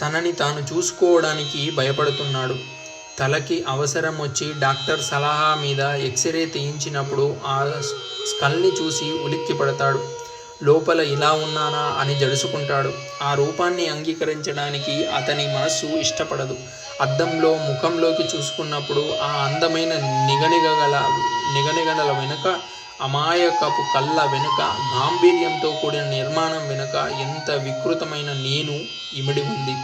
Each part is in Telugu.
తనని తాను చూసుకోవడానికి భయపడుతున్నాడు. తలకి అవసరం వచ్చి డాక్టర్ సలహా మీద ఎక్స్రే తీయించినప్పుడు ఆ స్కల్ని చూసి ఉలిక్కిపడతాడు. లోపల ఇలా ఉన్నానా అని జడుసుకుంటాడు. ఆ రూపాన్ని అంగీకరించడానికి అతని మనస్సు ఇష్టపడదు. అద్దంలో ముఖంలోకి చూసుకున్నప్పుడు ఆ అందమైన నిగనిగల వెనుక, అమాయకపు కళ్ళ వెనుక, గాంభీర్యంతో కూడిన నిర్మాణం వెనుక ఎంత వికృతమైన నేను ఇమిడి ఉంది.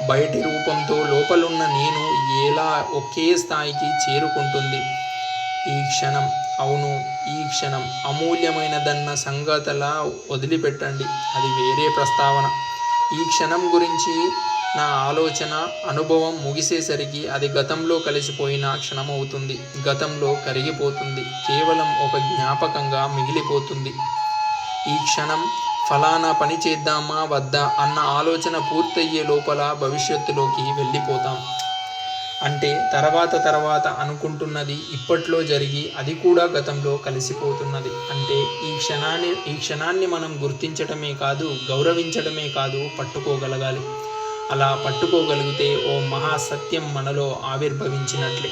బయటి రూపంతో లోపలున్న నేను ఎలా ఒకే స్థాయికి చేరుకుంటుంది? ఈ క్షణం, అవును ఈ క్షణం అమూల్యమైనదన్న సంగతలా వదిలిపెట్టండి, అది వేరే ప్రస్తావన. ఈ క్షణం గురించి నా ఆలోచన, అనుభవం ముగిసేసరికి అది గతంలో కలిసిపోయిన క్షణమవుతుంది. గతంలో కరిగిపోతుంది. కేవలం ఒక జ్ఞాపకంగా మిగిలిపోతుంది. ఈ క్షణం ఫలానా పని చేద్దామా వద్దా అన్న ఆలోచన పూర్తయ్యే లోపల భవిష్యత్తులోకి వెళ్ళిపోతాం. అంటే తర్వాత అనుకుంటున్నది ఇప్పట్లో జరిగి అది కూడా గతంలో కలిసిపోతున్నది. అంటే ఈ క్షణాన్ని మనం గుర్తించడమే కాదు, గౌరవించడమే కాదు, పట్టుకోగలగాలి. అలా పట్టుకోగలిగితే ఓ మహాసత్యం మనలో ఆవిర్భవించినట్లే.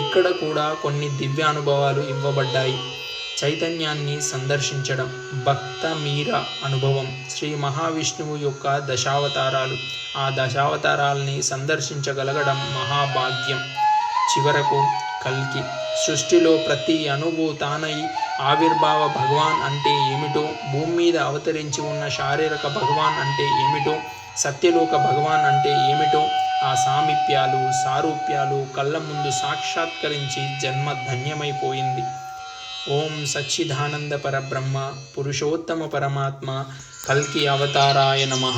ఇక్కడ కూడా కొన్ని దివ్యానుభవాలు ఇవ్వబడ్డాయి. చైతన్యాన్ని సందర్శించడం, భక్త మీర అనుభవం, శ్రీ మహావిష్ణువు యొక్క దశావతారాలు, ఆ దశావతారాల్ని సందర్శించగలగడం మహాభాగ్యం. చివరకు కల్కి. సృష్టిలో ప్రతి అణువు తానై ఆవిర్భావ భగవాన్ అంటే ఏమిటో, భూమి మీద అవతరించి ఉన్న శారీరక భగవాన్ అంటే ఏమిటో, సత్యలోక భగవాన్ అంటే ఏమిటో ఆ సామీప్యాలు, సారూప్యాలు కళ్ళ ముందు సాక్షాత్కరించి జన్మ ధన్యమైపోయింది. ఓం సచ్చిదానంద పరబ్రహ్మ పురుషోత్తమ పరమాత్మ కల్కి అవతారాయ నమః.